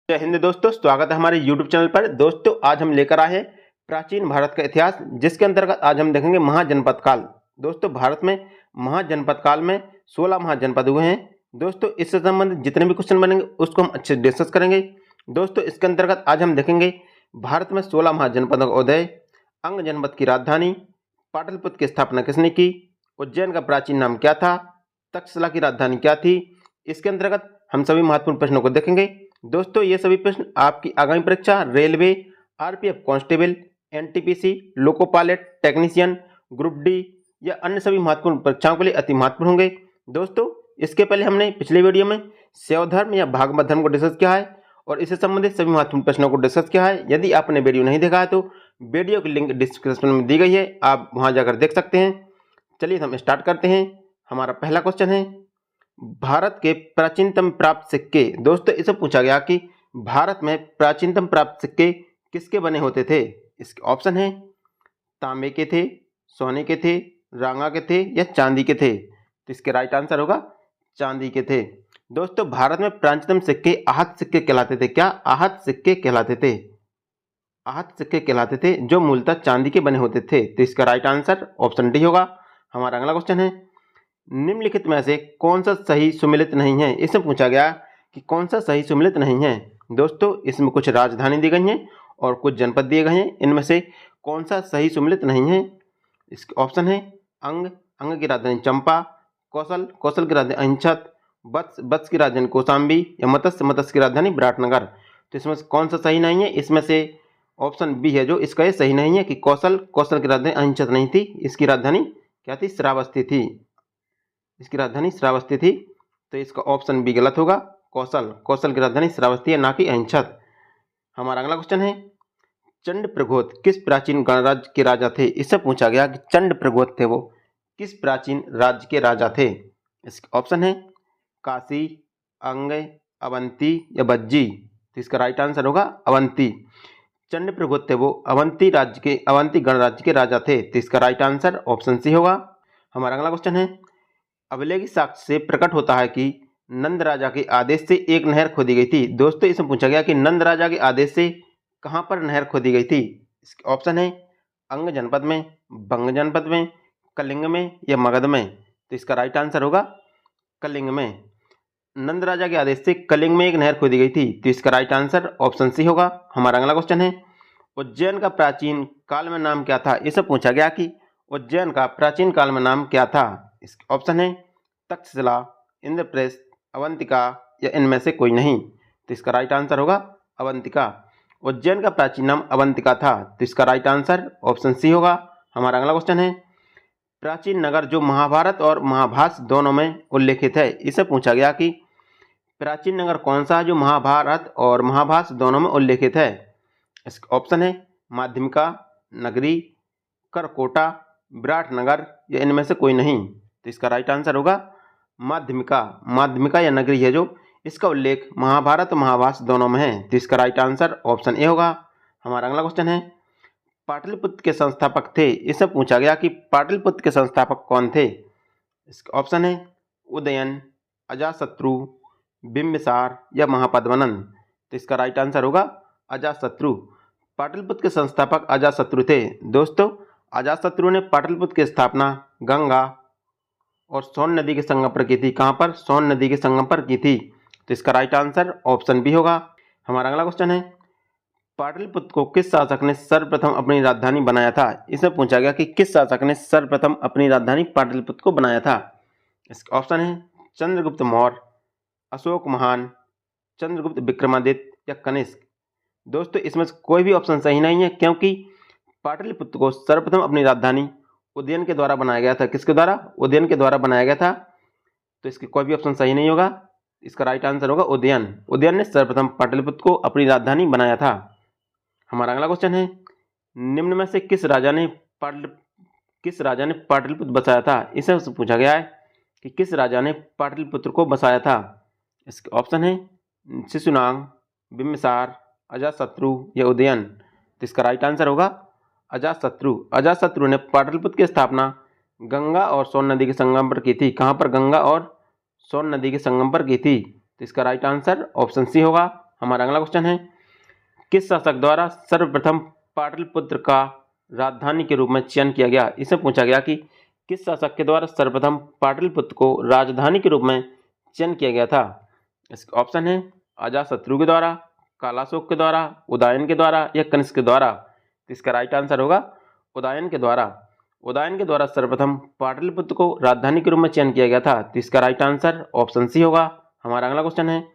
जय हिंद दोस्तों, स्वागत है हमारे YouTube चैनल पर। दोस्तों आज हम लेकर आए हैं प्राचीन भारत का इतिहास, जिसके अंतर्गत आज हम देखेंगे महाजनपद काल। दोस्तों भारत में महाजनपद काल में 16 महाजनपद हुए हैं। दोस्तों इससे संबंधित जितने भी क्वेश्चन बनेंगे उसको हम अच्छे से डिस्कस करेंगे। दोस्तों इसके अंतर्गत आज हम देखेंगे भारत में 16 महाजनपदों का उदय, अंग जनपद की राजधानी, पाटलिपुत्र की स्थापना किसने की, उज्जैन का प्राचीन नाम क्या था, तक्षशिला की राजधानी क्या थी। इसके अंतर्गत हम सभी महत्वपूर्ण प्रश्नों को देखेंगे। दोस्तों ये सभी प्रश्न आपकी आगामी परीक्षा railway, RPF constable, NTPC, loco pilot, technician, group D या अन्य सभी महत्वपूर्ण परीक्षाओं के लिए अति महत्वपूर्ण होंगे। दोस्तों इसके पहले हमने पिछले वीडियो में शैव धर्म या भागवत धर्म को डिस्कस किया है और इससे संबंधित सभी महत्वपूर्ण प्रश्नों को डिस्कस किया है। यदि आपने वीडियो नहीं देखा है तो वीडियो की लिंक डिस्क्रिप्शन में दी गई है, आप वहां जाकर देख सकते हैं। चलिए हम स्टार्ट करते हैं। हमारा पहला क्वेश्चन है भारत के प्राचीनतम प्राप्त सिक्के। दोस्तों इसे पूछा गया कि भारत में प्राचीनतम प्राप्त सिक्के किसके बने होते थे। इसके ऑप्शन है तांबे के थे, सोने के थे, रांगा के थे या चांदी के थे। तो इसके राइट आंसर होगा चांदी के थे। दोस्तों भारत में प्राचीनतम सिक्के आहत सिक्के कहलाते थे। क्या आहत सिक्के कहलाते थे? आहत सिक्के कहलाते थे जो मूलतः चांदी के बने होते थे। तो इसका राइट आंसर ऑप्शन डी होगा। हमारा अगला क्वेश्चन है निम्नलिखित में से कौन सा सही सुमेलित नहीं है। इसमें पूछा गया कि कौन सा सही सुमेलित नहीं है। दोस्तों इसमें कुछ राजधानी दी गई हैं और कुछ जनपद दिए गए हैं। इनमें से कौन सा सही सुमेलित नहीं है? इसके ऑप्शन है अंग, अंग की राजधानी चंपा, कौशल, कौशल की राजधानी अहिंसत, वत्स, वत्स की राजधानी कौशाम्बी या मत्स्य, मत्स्य की राजधानी विराटनगर। तो इसमें से कौन सा सही नहीं है? इसमें से ऑप्शन बी है जो इसका ये सही नहीं है कि कौशल, कौशल की राजधानी अहिंसत नहीं थी। इसकी राजधानी क्या थी? श्रावस्ती थी। इसकी राजधानी श्रावस्ती थी। तो इसका ऑप्शन बी गलत होगा। कौशल, कौशल की राजधानी श्रावस्ती है, ना कि अहिंसत। हमारा अगला क्वेश्चन है चंड प्रगोत किस प्राचीन गणराज्य के राजा थे। इससे पूछा गया कि चंड प्रगोत थे वो किस प्राचीन राज्य के राजा थे। इसके ऑप्शन है काशी, अंग, अवंती या बज्जी। तो इसका राइट आंसर होगा अवंती। चंड प्रगोत थे वो अवंती राज्य के, अवंती गणराज्य के राजा थे। तो इसका राइट आंसर ऑप्शन सी होगा। हमारा अगला क्वेश्चन है अभिलेख साक्ष्य से प्रकट होता है कि नंद राजा के आदेश से एक नहर खोदी गई थी। दोस्तों इसमें पूछा गया कि नंद राजा के आदेश से कहां पर नहर खोदी गई थी। इसके ऑप्शन है अंग जनपद में, बंग जनपद में, कलिंग में या मगध में। तो इसका राइट आंसर होगा कलिंग में। नंद राजा के आदेश से कलिंग में एक नहर खोदी गई थी। तो इसका राइट आंसर ऑप्शन सी होगा। हमारा अगला क्वेश्चन है उज्जैन का प्राचीन काल में नाम क्या था। इसे पूछा गया कि उज्जैन का प्राचीन काल में नाम क्या था। इसके ऑप्शन है तक्षशिला, इंद्रप्रस्थ, अवंतिका या इनमें से कोई नहीं। तो इसका राइट आंसर होगा अवंतिका। उज्जैन का प्राचीन नाम अवंतिका था। तो इसका राइट आंसर ऑप्शन सी होगा। हमारा अगला क्वेश्चन है प्राचीन नगर जो महाभारत और महाभाष्य दोनों में उल्लेखित है। इसे पूछा गया कि प्राचीन नगर कौन सा है जो महाभारत और महाभाष्य दोनों में उल्लेखित है। इसका ऑप्शन है माध्यमिका, नगरी, करकोटा, विराटनगर या इनमें से कोई नहीं। तो इसका राइट आंसर होगा माध्यमिका। माध्यमिका या नगरी है जो इसका उल्लेख महाभारत और महाभाष्य दोनों में है। तो इसका राइट आंसर ऑप्शन ए होगा। हमारा अगला क्वेश्चन है पाटलिपुत्र के संस्थापक थे। इससे पूछा गया कि पाटलिपुत्र के संस्थापक कौन थे। इसका ऑप्शन है उदयन, अजातशत्रु, बिंबिसार या महापद्मनंद। तो इसका राइट आंसर होगा अजातशत्रु। पाटलिपुत्र के संस्थापक अजातशत्रु थे। दोस्तों अजातशत्रु ने पाटलिपुत्र की स्थापना गंगा और सोन नदी के संगम पर की थी। कहां पर? सोन नदी के संगम पर की थी। तो इसका राइट आंसर ऑप्शन बी होगा। हमारा अगला क्वेश्चन है पाटलिपुत्र को किस शासक ने सर्वप्रथम अपनी राजधानी बनाया था। इसमें पूछा गया कि किस शासक ने सर्वप्रथम अपनी राजधानी पाटलिपुत्र को बनाया था। इसका ऑप्शन है चंद्रगुप्त मौर्य, अशोक महान, चंद्रगुप्त विक्रमादित्य या कनिष्क। दोस्तों इसमें से कोई भी ऑप्शन सही नहीं है, क्योंकि पाटलिपुत्र को सर्वप्रथम अपनी राजधानी उदयन के द्वारा बनाया गया था। किसके द्वारा? उदयन के द्वारा बनाया गया था। तो इसके कोई भी ऑप्शन सही नहीं होगा। इसका राइट आंसर होगा उदयन। उदयन ने सर्वप्रथम पाटलिपुत्र को अपनी राजधानी बनाया था। हमारा अगला क्वेश्चन है निम्न में से किस राजा ने पाटलिपुत्र बसाया था। इसे पूछा गया है कि किस राजा ने पाटलिपुत्र को बसाया था। इसके ऑप्शन है शिशुनाग, बिंबिसार, अजातशत्रु या उदयन। तो इसका राइट आंसर होगा अजातशत्रु। अजातशत्रु ने पाटलिपुत्र की स्थापना गंगा और सोन नदी के संगम पर की थी। कहां पर? गंगा और सोन नदी के संगम पर की थी। तो इसका राइट आंसर ऑप्शन सी होगा। हमारा अगला क्वेश्चन है, किस शासक द्वारा सर्वप्रथम पाटलिपुत्र का राजधानी के रूप में चयन किया गया? इसे पूछा गया कि किस शासक के द्वारा सर्वप्रथम पाटलिपुत्र को राजधानी के रूप में चयन किया गया था? इसका ऑप्शन है अजातशत्रु के द्वारा, कालाशोक के द्वारा, उदयन के द्वारा या कनिष्क के द्वारा। तो इसका राइट आंसर होगा उदयन के द्वारा। उदयन के द्वारा सर्वप्रथम पाटलिपुत्र को राजधानी के रूप में चयन किया गया था। तो इसका राइट आंसर ऑप्शन सी होगा। हमारा अगला क्वेश्चन है,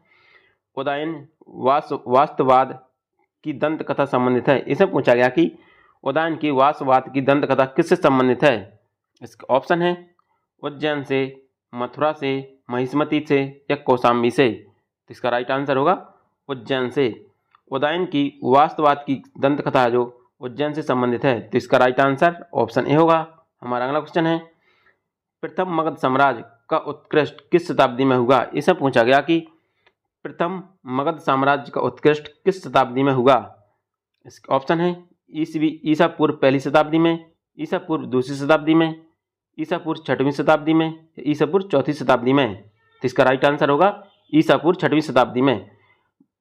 उदयन वास्तुवाद की दंत कथा संबंधित है। इसे पूछा गया कि उदयन की वास्तुवाद की दंत कथा किससे संबंधित है? इसका ऑप्शन है उज्जैन से, मथुरा से, महिष्मती से या कौशाम्बी से। तो इसका राइट आंसर होगा उज्जैन से। उदयन की वास्तुवाद की दंत कथा जो उज्जैन से संबंधित है। तो इसका राइट आंसर ऑप्शन ए होगा। हमारा अगला क्वेश्चन है, प्रथम मगध साम्राज्य का उत्कृष्ट किस शताब्दी में हुआ? इसे पूछा गया कि प्रथम मगध साम्राज्य का उत्कृष्ट किस शताब्दी में हुआ? इसका ऑप्शन है ईसा पूर्व पहली शताब्दी में, ईसा पूर्व दूसरी शताब्दी में, ईसा पूर्व छठवीं शताब्दी में, ईसा पूर्व चौथी शताब्दी में। तो इसका राइट आंसर होगा ईसा पूर्व छठवीं शताब्दी में।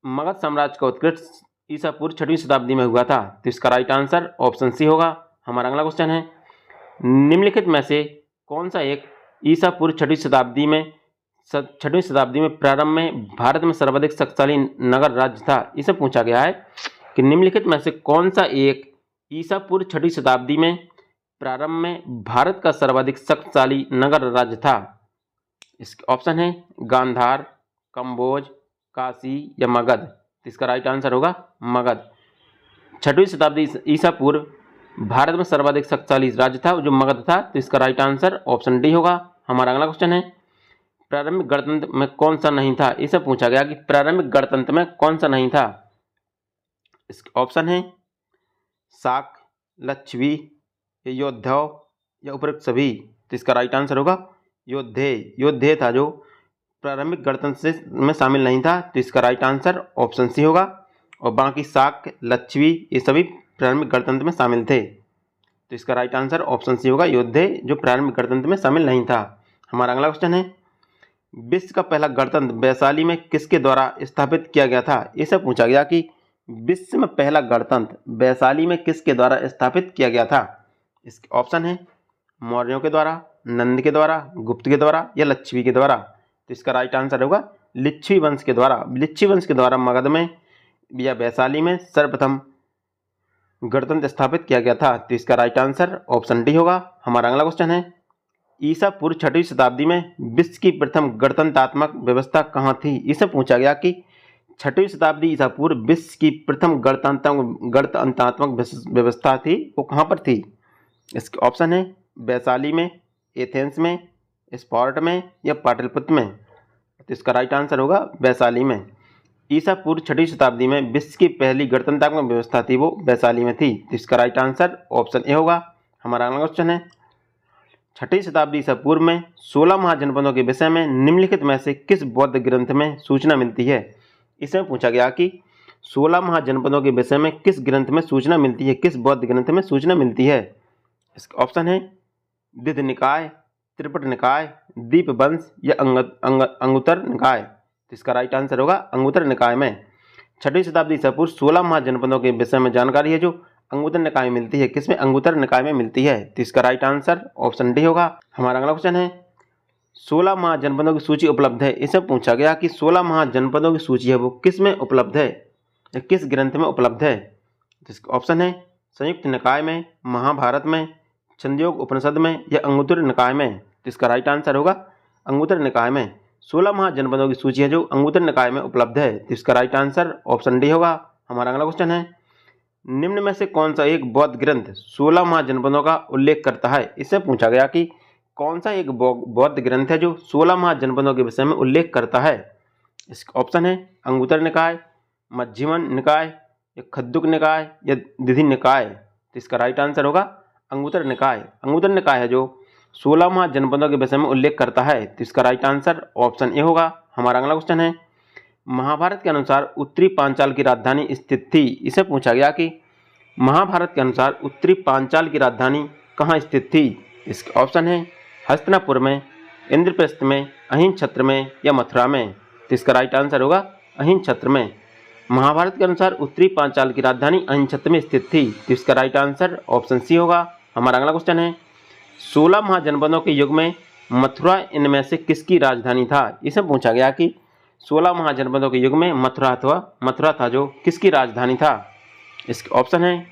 मगध साम्राज्य का उत्कृष्ट ईसा पूर्व छठवीं शताब्दी में हुआ था। तो इसका राइट आंसर ऑप्शन सी होगा। हमारा अगला क्वेश्चन है, निम्नलिखित में से कौन सा एक ईसा पूर्व छठवीं शताब्दी में प्रारंभ में भारत में सर्वाधिक शक्तिशाली नगर राज्य था? इसे पूछा गया है कि निम्नलिखित में से कौन सा एक ईसा पूर्व छठवीं शताब्दी में प्रारंभ में भारत का सर्वाधिक शक्तिशाली नगर राज्य था? इसके ऑप्शन है गांधार, कंबोज, काशी या मगध। तो इसका राइट आंसर होगा मगध। छठवीं शताब्दी ईसा पूर्व भारत में सर्वाधिक शक्तिशाली राज्य था जो मगध था। तो इसका राइट आंसर ऑप्शन डी होगा। हमारा अगला क्वेश्चन है, प्रारंभिक गणतंत्र में कौन सा नहीं था? इसे पूछा गया कि प्रारंभिक गणतंत्र में कौन सा नहीं था? इसके ऑप्शन है शाक, लक्षवी, योद्धव या उपरोक्त सभी। तो इसका राइट आंसर होगा योद्धेय था जो प्रारंभिक गणतंत्र में शामिल नहीं था। तो इसका राइट आंसर ऑप्शन सी होगा। और बाकी शाक, लक्षवी ये सभी प्रारंभिक गणतंत्र में शामिल थे। तो इसका राइट आंसर ऑप्शन सी होगा योद्धेय जो प्रारंभिक गणतंत्र में शामिल नहीं था। हमारा अगला क्वेश्चन है, विश्व का पहला गणतंत्र वैशाली में किसके द्वारा स्थापित किया गया था? इसे पूछा गया कि विश्व में पहला गणतंत्र वैशाली में किसके द्वारा स्थापित किया गया था? इसके ऑप्शन है मौर्यों के द्वारा, नंद के द्वारा, गुप्त के द्वारा या लिच्छवी के द्वारा। तो इसका राइट आंसर होगा लिच्छवी वंश के द्वारा। लिच्छवी वंश के द्वारा मगध में या वैशाली में सर्वप्रथम गणतंत्र स्थापित किया गया था। तो इसका राइट आंसर ऑप्शन डी होगा। हमारा अगला क्वेश्चन है, ईसा पूर्व छठवीं शताब्दी में विश्व की प्रथम गणतंत्रात्मक व्यवस्था कहाँ थी? इसे पूछा गया कि छठवीं शताब्दी ईसा पूर्व विश्व की प्रथम गणतंत्रात्मक व्यवस्था थी वो कहाँ पर थी? इसके ऑप्शन है वैशाली में, एथेंस में, स्पार्ट में या पाटलिपुत्र में। तो इसका राइट आंसर होगा वैशाली में। ईसा पूर्व छठी शताब्दी में विश्व की पहली गणतंत्रात्मक व्यवस्था थी वो वैशाली में थी। तो इसका राइट आंसर ऑप्शन ए होगा। हमारा अगला क्वेश्चन है, छठी शताब्दी ईसा पूर्व में 16 महाजनपदों के विषय में निम्नलिखित में से किस बौद्ध ग्रंथ में सूचना मिलती है? इसमें पूछा गया कि 16 महाजनपदों के विषय में किस ग्रंथ में सूचना मिलती है, किस बौद्ध ग्रंथ में सूचना मिलती है? इसका ऑप्शन है दिद्ध निकाय, त्रिपट निकाय, दीपवंश या अंगुत्तर निकाय। तो इसका राइट आंसर होगा अंगुत्तर निकाय में। छठी शताब्दी ईसा पूर्व 16 महाजनपदों के विषय में जानकारी है जो अंगुत्तर निकाय में मिलती है। किसमें? अंगुत्तर निकाय में मिलती है। तो इसका राइट आंसर ऑप्शन डी होगा। हमारा अगला क्वेश्चन है, 16 महाजनपदों की सूची उपलब्ध है। इसे पूछा गया कि 16 महाजनपदों की सूची है वो किस में उपलब्ध है या किस ग्रंथ में उपलब्ध है? तो इसका ऑप्शन है संयुक्त निकाय में, महाभारत में, छंदयोग उपनिषद में या अंगुत्तर निकाय में। तो इसका राइट आंसर होगा अंगुत्तर निकाय में। 16 महाजनपदों की सूची है जो अंगुत्तर निकाय में उपलब्ध है। तो इसका राइट आंसर ऑप्शन डी होगा। हमारा अगला क्वेश्चन है, निम्न में से कौन सा एक बौद्ध ग्रंथ 16 महाजनपदों का उल्लेख करता है? इससे पूछा गया कि कौन सा एक बौद्ध ग्रंथ है जो 16 महाजनपदों के विषय में उल्लेख करता है? इसका ऑप्शन है अंगुत्तर निकाय, मध्यमन निकाय या खद्दुक निकाय या दिधि निकाय। तो इसका राइट आंसर होगा अंगुत्तर निकाय। अंगुत्तर निकाय है जो 16 महाजनपदों के विषय में उल्लेख करता है। तो इसका राइट आंसर ऑप्शन ए होगा। हमारा अगला क्वेश्चन है, महाभारत के अनुसार उत्तरी पांचाल की राजधानी स्थित थी। इसे पूछा गया कि महाभारत के अनुसार उत्तरी पांचाल की राजधानी कहाँ स्थित थी? इसके ऑप्शन है हस्तिनापुर में, इंद्रप्रस्थ में, अहिंद छत्र में या मथुरा में। तो इसका राइट आंसर होगा अहिंद छत्र में। महाभारत के अनुसार उत्तरी पांचाल की राजधानी अहिंसत में स्थित थी, तो इसका राइट आंसर ऑप्शन सी होगा। हमारा अगला क्वेश्चन है 16 महाजनपदों के युग में मथुरा इनमें से किसकी राजधानी था। इसे पूछा गया कि 16 महाजनपदों के युग में मथुरा था जो किसकी राजधानी था। इसके ऑप्शन है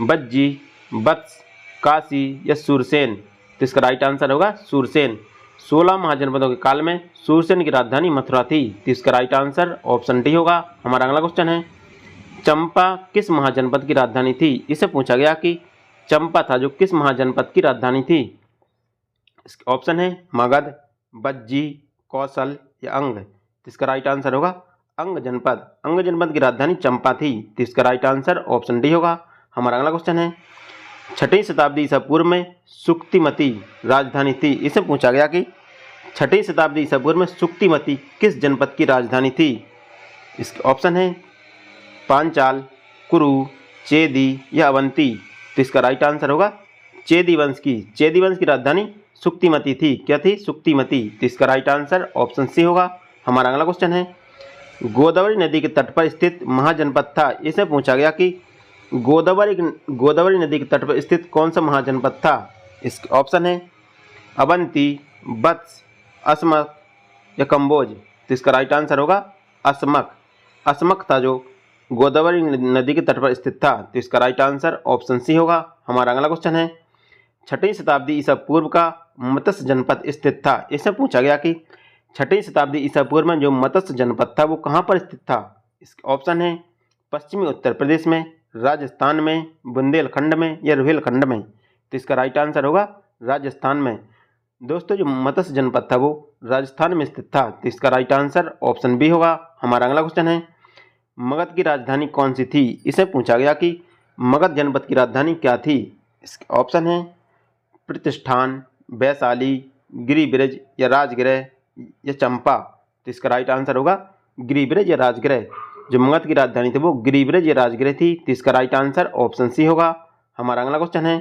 बज्जी, वत्स, काशी या सूरसेन। तो इसका राइट आंसर होगा सूरसेन। 16 महाजनपदों के काल में सूरसेन की राजधानी मथुरा थी, तो इसका राइट आंसर ऑप्शन डी होगा। हमारा अगला क्वेश्चन है चंपा किस महाजनपद की राजधानी थी। इसे पूछा गया कि चंपा था जो किस महाजनपद की राजधानी थी। इसके ऑप्शन है मगध, बज्जी, कौशल या अंग। तो इसका राइट आंसर होगा अंग जनपद। अंग जनपद की राजधानी चंपा थी, तो इसका राइट आंसर ऑप्शन डी होगा। हमारा अगला क्वेश्चन है 6वीं शताब्दी ईसा पूर्व में सुक्तिमती राजधानी थी। इसे पूछा गया कि 6वीं शताब्दी ईसा पूर्व में सुक्तिमती किस जनपद की राजधानी थी। इसके ऑप्शन है पांचाल, कुरु, चेदी या अवंती। तो इसका राइट आंसर होगा चेदी वंश की राजधानी सुक्तिमती थी। क्या थी? सुक्तिमती। तो इसका राइट आंसर ऑप्शन सी होगा। हमारा अगला क्वेश्चन है गोदावरी नदी के तट पर स्थित महाजनपद था। इसे पूछा गया कि गोदावरी नदी के तट पर स्थित कौन सा महाजनपद था। इसके ऑप्शन है अवंती, वत्स, असमक या कंबोज। तो इसका राइट आंसर होगा असमक था जो गोदावरी नदी के तट पर स्थित था। तो इसका राइट आंसर ऑप्शन सी होगा। हमारा अगला क्वेश्चन है 6वीं शताब्दी ईसा पूर्व का मत्स्य जनपद स्थित था। इसे पूछा गया कि 6वीं शताब्दी ईसा पूर्व में जो मत्स्य जनपद था वो कहाँ पर स्थित था। इसके ऑप्शन है पश्चिमी उत्तर प्रदेश में, राजस्थान में, बुंदेलखंड में या रुहेलखंड में। तो इसका राइट आंसर होगा राजस्थान में। दोस्तों जो मत्स्य जनपद था वो राजस्थान में स्थित था, तो इसका राइट आंसर ऑप्शन बी होगा। हमारा अगला क्वेश्चन है मगध की राजधानी कौन सी थी। इसे पूछा गया कि मगध जनपद की राजधानी क्या थी। इसके ऑप्शन है प्रतिष्ठान, वैशाली, गिरिब्रज या राजगृह या चंपा। तो इसका राइट आंसर होगा गिरिब्रज या राजगृह। जो मगध की राजधानी थी वो गिरिब्रज या राजगृह थी, तो इसका राइट आंसर ऑप्शन सी होगा। हमारा अगला क्वेश्चन है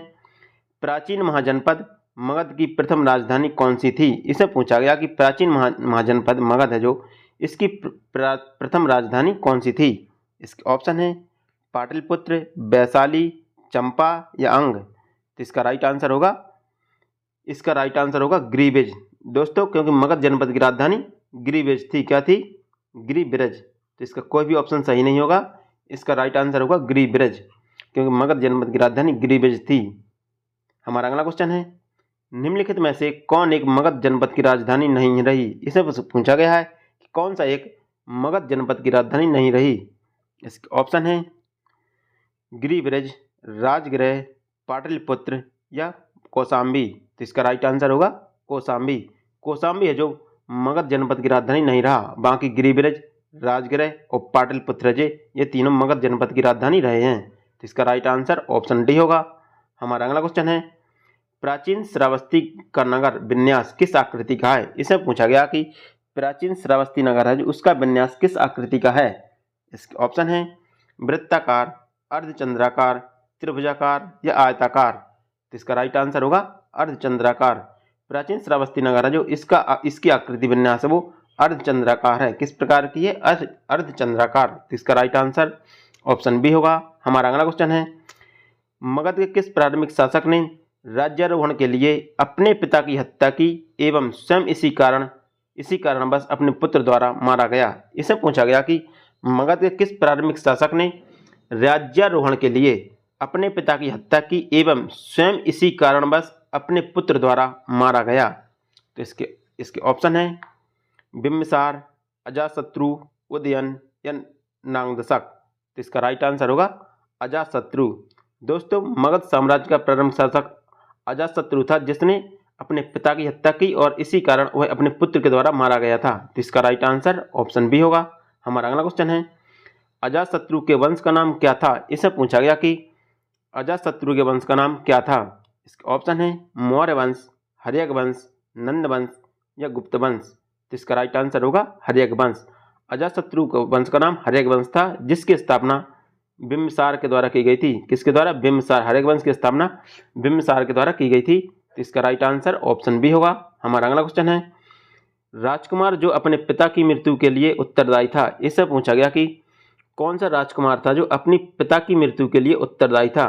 प्राचीन महाजनपद मगध की प्रथम राजधानी कौन सी थी। इसे पूछा गया कि प्राचीन महाजनपद मगध है जो इसकी प्रथम राजधानी कौन सी थी। इसके ऑप्शन है पाटलिपुत्र, वैशाली, चंपा या अंग। तो इसका राइट आंसर होगा गिरिब्रज। दोस्तों क्योंकि मगध जनपद की राजधानी गिरिब्रज थी। क्या थी? गिरिब्रज। तो इसका कोई भी ऑप्शन सही नहीं होगा। इसका राइट आंसर होगा गिरिब्रज, क्योंकि मगध जनपद की राजधानी गिरिब्रज थी। हमारा अगला क्वेश्चन है निम्नलिखित में से कौन एक मगध जनपद की राजधानी नहीं रही। इसे पूछा गया है कि कौन सा एक मगध जनपद की राजधानी नहीं रही। इसके ऑप्शन है गिरिब्रज, राजगृह, पाटलिपुत्र या कौशाम्बी। तो इसका राइट आंसर होगा कौशाम्बी है जो मगध जनपद की राजधानी नहीं रहा। बाकी गिरिब्रज, राजगृह और पाटलिपुत्र ये तीनों मगध जनपद की राजधानी रहे हैं। तो इसका राइट आंसर ऑप्शन डी होगा। हमारा अगला क्वेश्चन है प्राचीन श्रावस्ती का नगर विन्यास किस आकृति का है। इसे पूछा गया कि प्राचीन श्रावस्ती नगर है जो उसका विन्यास किस आकृति का है। इसके ऑप्शन है वृत्ताकार, अर्धचंद्राकार, त्रिभुजाकार या आयताकार। तो इसका राइट आंसर होगा अर्धचंद्राकार। प्राचीन श्रावस्ती नगर है जो इसकी आकृति विन्यास है वो अर्धचंद्राकार है। किस प्रकार की है? अर्धचंद्राकार। तो इसका राइट आंसर ऑप्शन बी होगा। हमारा अगला क्वेश्चन है मगध के किस प्रारंभिक शासक ने राज्यारोहण के लिए अपने पिता की हत्या की एवं स्वयं इसी कारणवश अपने पुत्र द्वारा मारा गया। इसे पूछा गया कि मगध के किस प्रारंभिक शासक ने राज्यारोहण के लिए अपने पिता की हत्या की एवं स्वयं इसी कारणवश अपने पुत्र द्वारा मारा गया। तो इसके ऑप्शन है बिम्बिसार, अजातशत्रु, उदयन या नागदशक। तो इसका राइट आंसर होगा अजातशत्रु। दोस्तों मगध साम्राज्य का प्रारंभिक शासक अजातशत्रु था जिसने अपने पिता की हत्या की और इसी कारण वह अपने पुत्र के द्वारा मारा गया था। तो इसका राइट आंसर ऑप्शन बी होगा। हमारा अगला क्वेश्चन है अजातशत्रु के वंश का नाम क्या था। इसे पूछा गया कि अजातशत्रु के वंश का नाम क्या था। इसके ऑप्शन है मौर्य वंश, हर्यक वंश, नंद वंश या गुप्त वंश। तो इसका राइट आंसर होगा हर्यक वंश। अजातशत्रु के वंश का नाम हर्यक वंश था जिसकी स्थापना बिम्बिसार के द्वारा की गई थी। किसके द्वारा? बिम्बिसार। हर्यक वंश की स्थापना बिम्बिसार के द्वारा की गई थी। तो इसका राइट आंसर ऑप्शन बी होगा। हमारा अगला क्वेश्चन है राजकुमार जो अपने पिता की मृत्यु के लिए उत्तरदायी था। इससे पूछा गया कि कौन सा राजकुमार था जो अपनी पिता की मृत्यु के लिए उत्तरदायी था?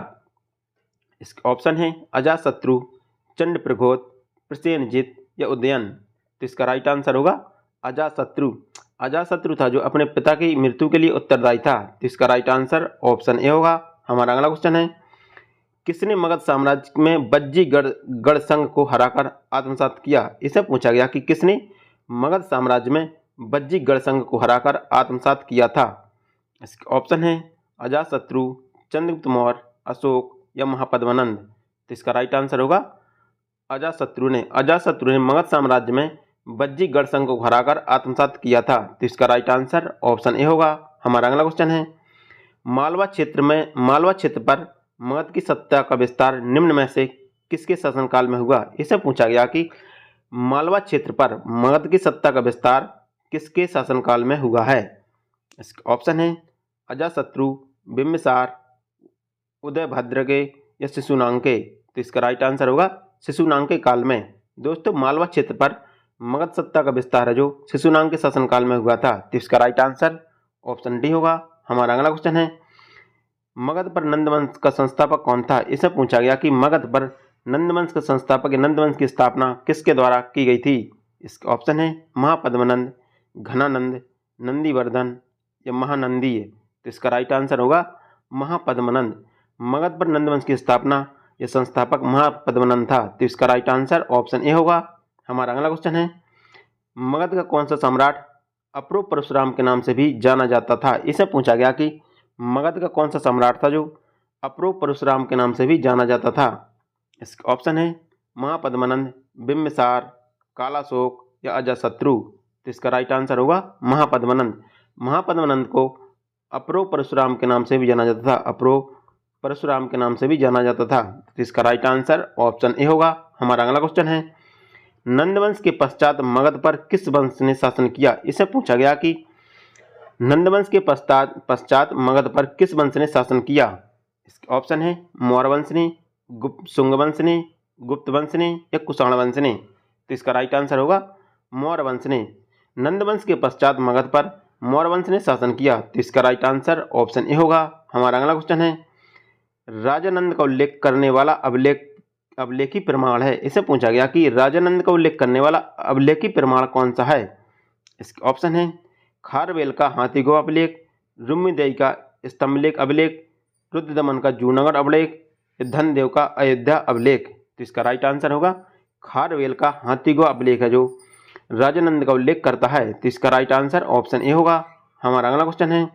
इसके ऑप्शन है अजातशत्रु, चंडप्रघोत, प्रसेनजित या उदयन। तो इसका राइट आंसर होगा अजातशत्रु। अजातशत्रु था जो अपने पिता की मृत्यु के लिए उत्तरदायी था। तो इसका राइट आंसर ऑप्शन ए होगा। हमारा अगला क्वेश्चन है, किसने मगध साम्राज्य में बज्जीगढ़ संघ को हराकर आत्मसात किया? इसे पूछा गया कि किसने मगध साम्राज्य में बज्जीगढ़ संघ को हराकर आत्मसात किया था। इसके ऑप्शन है अजातशत्रु, चंद्रगुप्त मौर्य, अशोक या महापद्मनंद। तो इसका राइट आंसर होगा अजातशत्रु ने मगध साम्राज्य में बज्जीगढ़ संघ को हराकर आत्मसात किया था। तो इसका राइट आंसर ऑप्शन ए होगा। हमारा अगला क्वेश्चन है, मालवा क्षेत्र पर मगध की सत्ता का विस्तार निम्न में से किसके शासनकाल में हुआ? इसे पूछा गया कि मालवा क्षेत्र पर मगध की सत्ता का विस्तार किसके शासनकाल में हुआ है? इसका ऑप्शन है अजातशत्रु, बिम्बिसार, उदयभद्र के या शिशुनांके। तो इसका राइट आंसर होगा शिशुनांके काल में। दोस्तों, मालवा क्षेत्र पर मगध सत्ता का विस्तार है जो शिशुनांके शासनकाल में हुआ था। तो इसका राइट आंसर ऑप्शन डी होगा। हमारा अगला क्वेश्चन है, मगध पर नंदवंश का संस्थापक कौन था? इसे पूछा गया कि मगध पर नंदवंश का संस्थापक या नंदवंश की स्थापना किसके द्वारा की गई थी? इसका ऑप्शन है महापद्मनंद, घनानंद, नंदीवर्धन या महानंदी। तो इसका राइट आंसर होगा महापद्मनंद। मगध पर नंदवंश की स्थापना या संस्थापक महापद्मनंद था। तो इसका राइट आंसर ऑप्शन ए होगा। हमारा अगला क्वेश्चन है, मगध का कौन सा सम्राट अप्रो परशुराम के नाम से भी जाना जाता था? इसे पूछा गया कि मगध का कौन सा सम्राट था जो अप्रो परशुराम के नाम से भी जाना जाता था? इसका ऑप्शन है महापद्मनंद, बिम्बिसार, कालाशोक या अजातशत्रु। तो इसका राइट आंसर होगा महापद्मनंद। महापद्मनंद को अप्रो परशुराम के नाम से भी जाना जाता था। अप्रो परशुराम के नाम से भी जाना जाता था। तो इसका राइट आंसर ऑप्शन ए होगा। हमारा अगला क्वेश्चन है, नंदवंश के पश्चात मगध पर किस वंश ने शासन किया? इसे पूछा गया कि नंदवंश के पश्चात मगध पर किस वंश ने शासन किया? इसके ऑप्शन है मौर्य वंश ने, शुंग वंश ने, गुप्त वंश ने या कुषाण वंश ने। तो इसका राइट आंसर होगा मौर्य वंश ने। नंदवंश के पश्चात मगध पर मौर्य वंश ने शासन किया। तो इसका राइट आंसर ऑप्शन ए होगा। हमारा अगला क्वेश्चन है, राजानंद का उल्लेख करने वाला अभिलेखी प्रमाण है। इसे पूछा गया कि राजानंद का उल्लेख करने वाला अभिलेखी प्रमाण कौन सा है? इसके ऑप्शन है खारवेल का हाथीगो अभिलेख, रुम्मीदेई का स्तंभलेख अभिलेख, रुद्रदमन का जूनागढ़ अभिलेख, धनदेव का अयोध्या अभिलेख। तो इसका राइट आंसर होगा खारवेल का हाथीगो अभिलेख है जो राजानंद का उल्लेख करता है। तो इसका राइट आंसर ऑप्शन ए होगा। हमारा अगला क्वेश्चन है,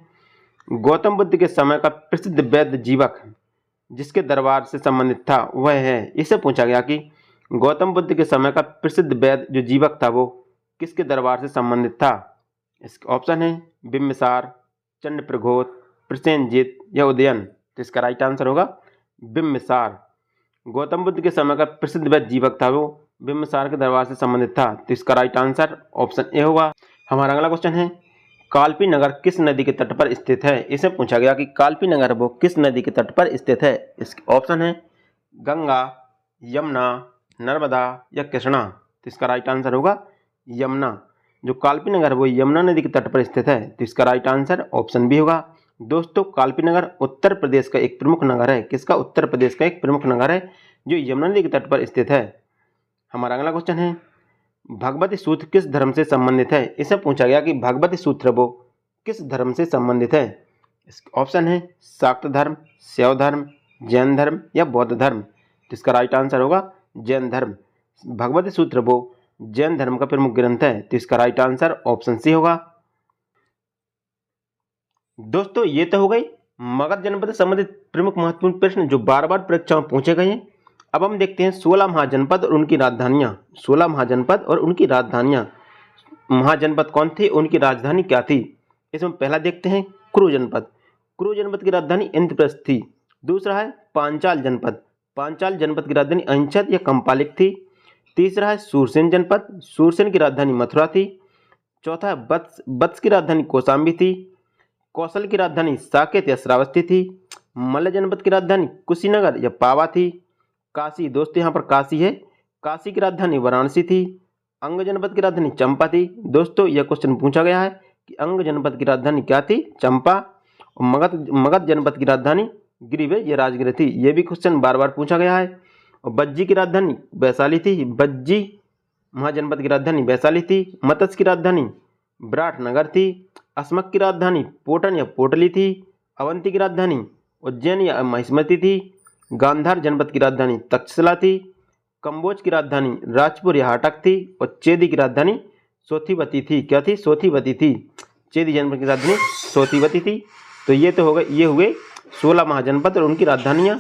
गौतम बुद्ध के समय का प्रसिद्ध वैद्य जीवक जिसके दरबार से संबंधित था वह है? इसे पूछा गया कि गौतम बुद्ध के समय का प्रसिद्ध वैद्य जो जीवक था वो किसके दरबार से संबंधित था? इसके ऑप्शन है बिम्बिसार, चंडप्रघोत, प्रसेनजित या उदयन। तो इसका राइट आंसर होगा बिम्बिसार। गौतम बुद्ध के समय का प्रसिद्ध वैद्य जीवक था वो बिम्बिसार के दरबार से संबंधित था। तो इसका राइट आंसर ऑप्शन ए होगा। हमारा अगला क्वेश्चन है, कालपी नगर किस नदी के तट पर स्थित है? इसे पूछा गया कि कालपी नगर वो किस नदी के तट पर स्थित है? इसके ऑप्शन है गंगा, यमुना, नर्मदा या कृष्णा। तो इसका राइट आंसर होगा यमुना। जो कालपी नगर वो यमुना नदी के तट पर स्थित है। तो इसका राइट आंसर ऑप्शन बी होगा। दोस्तों, कालपी नगर उत्तर प्रदेश का एक प्रमुख नगर है। किसका? उत्तर प्रदेश का एक प्रमुख नगर है जो यमुना नदी के तट पर स्थित है। हमारा अगला क्वेश्चन है, भगवती सूत्र किस धर्म से संबंधित है? इसे पूछा गया कि भगवती सूत्र वो किस धर्म से संबंधित है? इसके ऑप्शन है शाक्त धर्म, शैव धर्म, जैन धर्म या बौद्ध धर्म। तो इसका राइट आंसर होगा जैन धर्म। भगवती सूत्र वो जैन धर्म का प्रमुख ग्रंथ है। तो इसका राइट आंसर ऑप्शन सी होगा। दोस्तों, ये तो हो गई मगध जनपद से संबंधित प्रमुख महत्वपूर्ण प्रश्न जो बार बार परीक्षाओं में पूछे गए हैं। अब हम देखते हैं 16 महाजनपद और उनकी राजधानियां। 16 महाजनपद और उनकी राजधानियां। महाजनपद कौन थे, उनकी राजधानी क्या थी? इसमें पहला देखते हैं कुरु जनपद। कुरु जनपद की राजधानी इंद्रप्रस्थ थी। दूसरा है पांचाल जनपद। पांचाल जनपद की राजधानी अंचद या कंपालिक थी। तीसरा है सूरसेन जनपद। सूरसेन की राजधानी मथुरा थी। चौथा है वत्स की राजधानी कौशाम्बी थी। कौशल की राजधानी साकेत या श्रावस्ती थी। मल्ल जनपद की राजधानी कुशीनगर या पावा थी। काशी, दोस्तों यहाँ पर काशी है। काशी की राजधानी वाराणसी थी। अंग जनपद की राजधानी चंपा थी। दोस्तों, यह क्वेश्चन पूछा गया है कि अंग जनपद की राजधानी क्या थी? चंपा। और मगध जनपद की राजधानी गिरिव है, ये राजगृह थी। ये भी क्वेश्चन बार बार पूछा गया है। और बज्जी की राजधानी वैशाली थी। बज्जी महाजनपद की राजधानी वैशाली थी। मत्स्य की राजधानी विराटनगर थी। अस्मक की राजधानी पोटन या पोटली थी। अवंती की राजधानी उज्जैन या महिष्मती थी। गांधार जनपद की राजधानी तक्षशिला थी। कंबोज की राजधानी राजपुर या हाटक थी। और चेदी की राजधानी सोथीवती थी। क्या थी? सोथीवती थी। चेदी जनपद की राजधानी सोथीवती थी। तो ये तो हो गए, ये हुए 16 महाजनपद और उनकी राजधानियाँ।